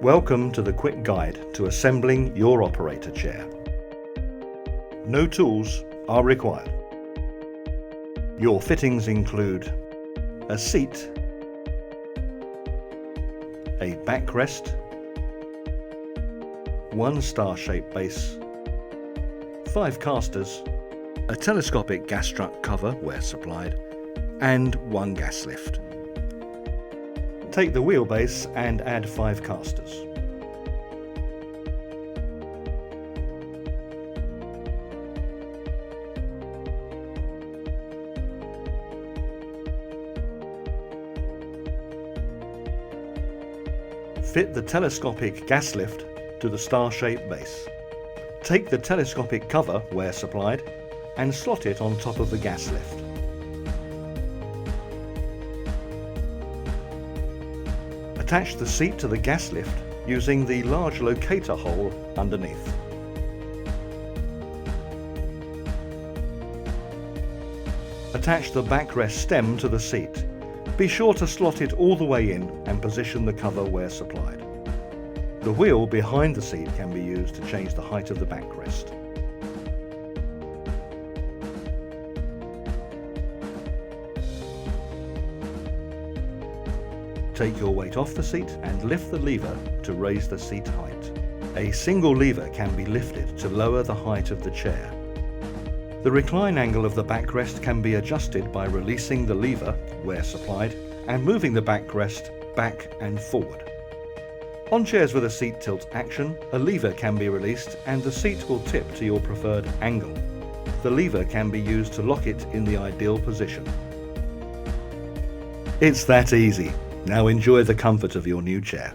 Welcome to the quick guide to assembling your operator chair. No tools are required. Your fittings include a seat, a backrest, one star-shaped base, 5 casters, a telescopic gas strut cover where supplied, and 1 gas lift. Take the wheelbase and add 5 casters. Fit the telescopic gas lift to the star-shaped base. Take the telescopic cover where supplied and slot it on top of the gas lift. Attach the seat to the gas lift using the large locator hole underneath. Attach the backrest stem to the seat. Be sure to slot it all the way in and position the cover where supplied. The wheel behind the seat can be used to change the height of the backrest. Take your weight off the seat and lift the lever to raise the seat height. A single lever can be lifted to lower the height of the chair. The recline angle of the backrest can be adjusted by releasing the lever, where supplied, and moving the backrest back and forward. On chairs with a seat tilt action, a lever can be released and the seat will tip to your preferred angle. The lever can be used to lock it in the ideal position. It's that easy. Now enjoy the comfort of your new chair.